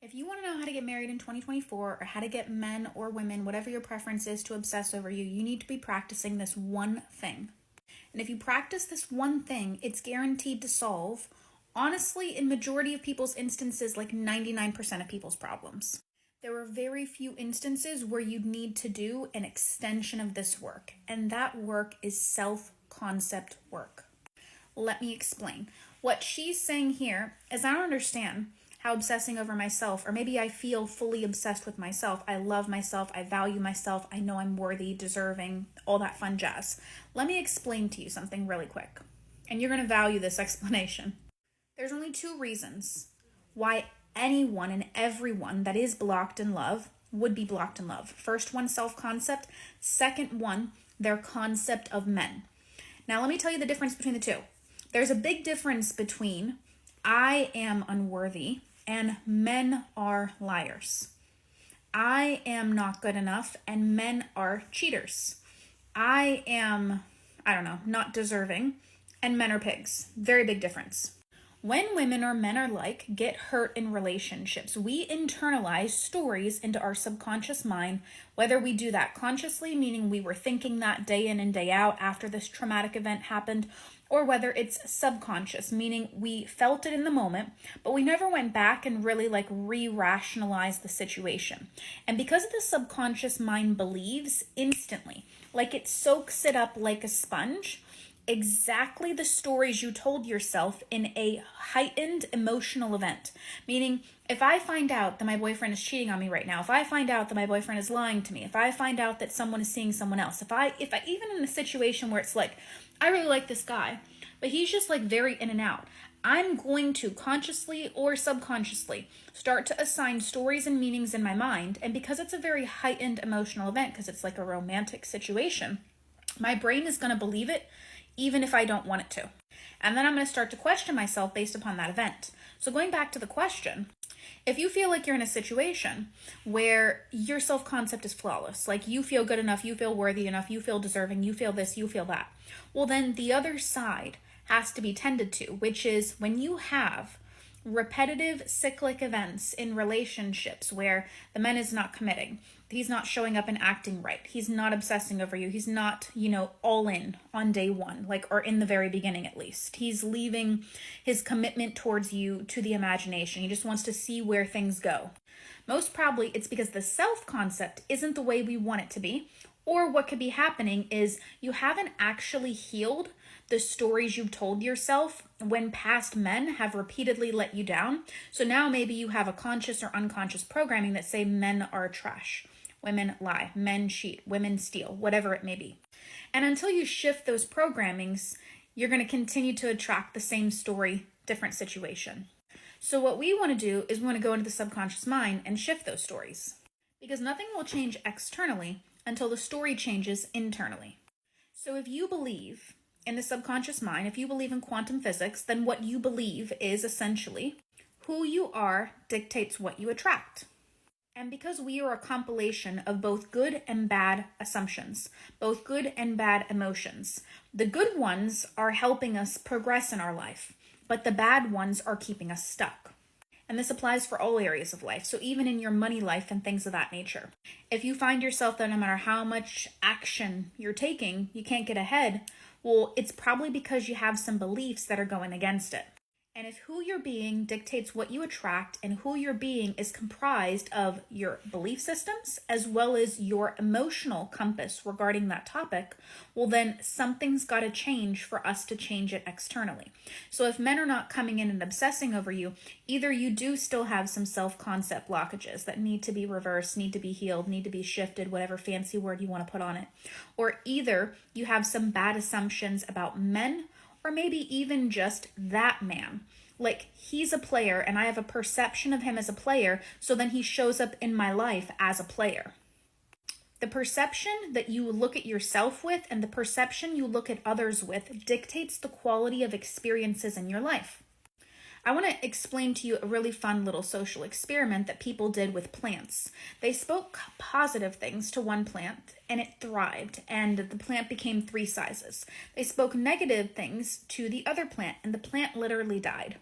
If you want to know how to get married in 2024 or how to get men or women, whatever your preference is, to obsess over you, you need to be practicing this one thing. And if you practice this one thing, it's guaranteed to solve, honestly, in majority of people's instances, like 99% of people's problems. There are very few instances where you need to do an extension of this work, and that work is self-concept work. Let me explain. What she's saying here is I don't understand how obsessing over myself, or maybe I feel fully obsessed with myself. I love myself, I value myself, I know I'm worthy, deserving, all that fun jazz. Let me explain to you something really quick, and you're going to value this explanation. There's only two reasons why anyone and everyone that is blocked in love would be blocked in love. First one, self-concept. Second one, their concept of men. Now let me tell you the difference between the two. There's a big difference between I am unworthy and men are liars. I am not good enough and men are cheaters. I am, not deserving and men are pigs. Very big difference. When women or men alike get hurt in relationships, we internalize stories into our subconscious mind, whether we do that consciously, meaning we were thinking that day in and day out after this traumatic event happened, or whether it's subconscious, meaning we felt it in the moment, but we never went back and really re-rationalized the situation. And because the subconscious mind believes instantly, like it soaks it up like a sponge, exactly the stories you told yourself in a heightened emotional event. Meaning, if I find out that my boyfriend is cheating on me right now, if I find out that my boyfriend is lying to me, if I find out that someone is seeing someone else, if I even in a situation where it's like, I really like this guy, but he's just very in and out, I'm going to consciously or subconsciously start to assign stories and meanings in my mind. And because it's a very heightened emotional event, because it's like a romantic situation, my brain is going to believe it even if I don't want it to. And then I'm going to start to question myself based upon that event. So going back to the question, if you feel like you're in a situation where your self-concept is flawless, like you feel good enough, you feel worthy enough, you feel deserving, you feel this, you feel that, well then the other side has to be tended to, which is when you have repetitive cyclic events in relationships where the man is not committing, he's not showing up and acting right, he's not obsessing over you, he's not, all in on day one, or in the very beginning at least. He's leaving his commitment towards you to the imagination. He just wants to see where things go. Most probably it's because the self-concept isn't the way we want it to be, or what could be happening is you haven't actually healed the stories you've told yourself when past men have repeatedly let you down. So now maybe you have a conscious or unconscious programming that say men are trash, women lie, men cheat, women steal, whatever it may be. And until you shift those programmings, you're going to continue to attract the same story, different situation. So what we want to do is we want to go into the subconscious mind and shift those stories, because nothing will change externally until the story changes internally. So if you believe in the subconscious mind, if you believe in quantum physics, then what you believe is essentially who you are dictates what you attract. And because we are a compilation of both good and bad assumptions, both good and bad emotions, the good ones are helping us progress in our life, but the bad ones are keeping us stuck. And this applies for all areas of life, so even in your money life and things of that nature. If you find yourself that no matter how much action you're taking, you can't get ahead, well, it's probably because you have some beliefs that are going against it. And if who you're being dictates what you attract, and who you're being is comprised of your belief systems as well as your emotional compass regarding that topic, well then something's got to change for us to change it externally. So if men are not coming in and obsessing over you, either you do still have some self-concept blockages that need to be reversed, need to be healed, need to be shifted, whatever fancy word you want to put on it, or either you have some bad assumptions about men, or maybe even just that man. Like he's a player and I have a perception of him as a player, so then he shows up in my life as a player. The perception that you look at yourself with and the perception you look at others with dictates the quality of experiences in your life. I want to explain to you a really fun little social experiment that people did with plants. They spoke positive things to one plant and it thrived, and the plant became 3 sizes. They spoke negative things to the other plant and the plant literally died.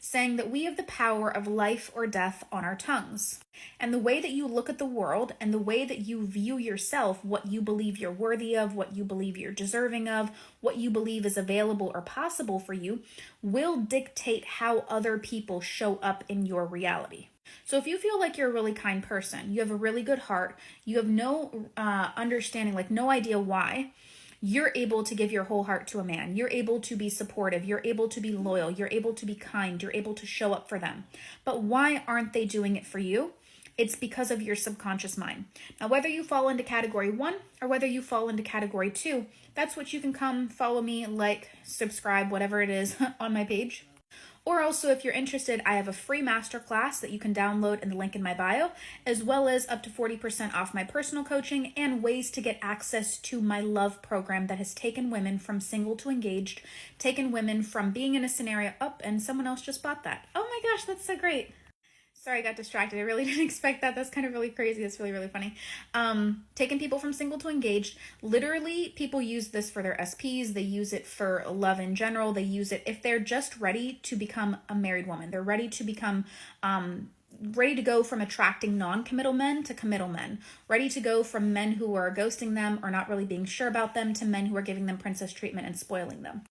saying that we have the power of life or death on our tongues. And the way that you look at the world and the way that you view yourself, what you believe you're worthy of, what you believe you're deserving of, what you believe is available or possible for you, will dictate how other people show up in your reality. So if you feel like you're a really kind person, you have a really good heart, you have no understanding, like no idea why, you're able to give your whole heart to a man. You're able to be supportive. You're able to be loyal. You're able to be kind. You're able to show up for them. But why aren't they doing it for you? It's because of your subconscious mind. Now, whether you fall into category 1 or whether you fall into category 2, that's what you can come follow me, like, subscribe, whatever it is on my page. Or also, if you're interested, I have a free masterclass that you can download in the link in my bio, as well as up to 40% off my personal coaching and ways to get access to my love program that has taken women from single to engaged, taken women from being in a scenario and someone else just bought that. Oh my gosh, that's so great. Sorry, I got distracted. I really didn't expect that. That's kind of really crazy. That's really, really funny. Taking people from single to engaged. Literally, people use this for their SPs. They use it for love in general. They use it if they're just ready to become a married woman. They're ready to become ready to go from attracting non-committal men to committal men. Ready to go from men who are ghosting them or not really being sure about them to men who are giving them princess treatment and spoiling them.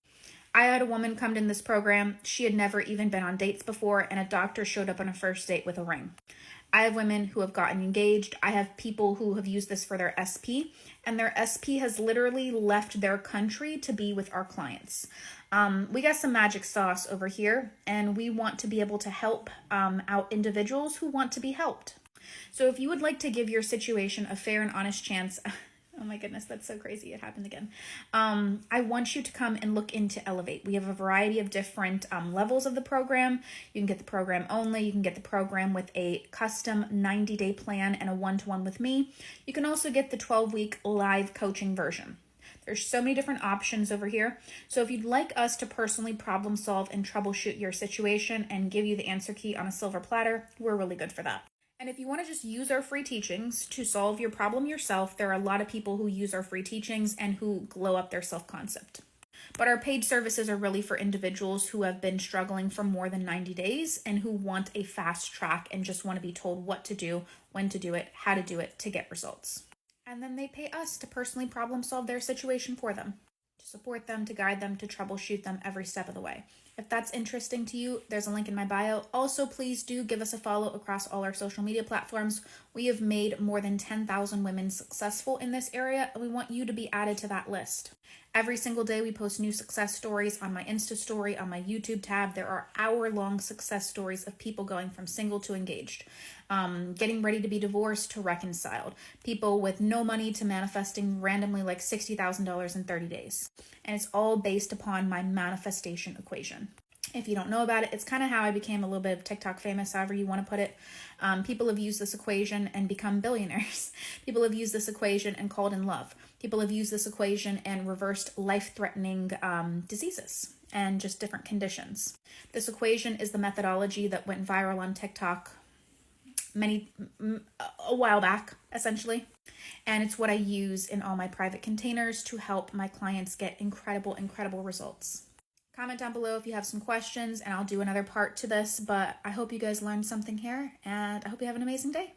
I had a woman come in this program. She had never even been on dates before, and a doctor showed up on a first date with a ring. I have women who have gotten engaged. I have people who have used this for their SP, and their SP has literally left their country to be with our clients. We got some magic sauce over here, and we want to be able to help out individuals who want to be helped. So if you would like to give your situation a fair and honest chance, oh my goodness, that's so crazy. It happened again. I want you to come and look into Elevate. We have a variety of different levels of the program. You can get the program only. You can get the program with a custom 90-day plan and a one-to-one with me. You can also get the 12-week live coaching version. There's so many different options over here. So if you'd like us to personally problem solve and troubleshoot your situation and give you the answer key on a silver platter, we're really good for that. And if you want to just use our free teachings to solve your problem yourself, there are a lot of people who use our free teachings and who glow up their self-concept. But our paid services are really for individuals who have been struggling for more than 90 days and who want a fast track and just want to be told what to do, when to do it, how to do it to get results. And then they pay us to personally problem solve their situation for them, to support them, to guide them, to troubleshoot them every step of the way. If that's interesting to you, there's a link in my bio. Also, please do give us a follow across all our social media platforms. We have made more than 10,000 women successful in this area, and we want you to be added to that list. Every single day, we post new success stories on my Insta story, on my YouTube tab. There are hour-long success stories of people going from single to engaged, getting ready to be divorced to reconciled, people with no money to manifesting randomly like $60,000 in 30 days. And it's all based upon my manifestation equation. If you don't know about it, it's kind of how I became a little bit of TikTok famous, however you want to put it. People have used this equation and become billionaires. People have used this equation and called in love. People have used this equation and reversed life-threatening diseases and just different conditions. This equation is the methodology that went viral on TikTok a while back, essentially. And it's what I use in all my private containers to help my clients get incredible, incredible results. Comment down below if you have some questions and I'll do another part to this, but I hope you guys learned something here and I hope you have an amazing day.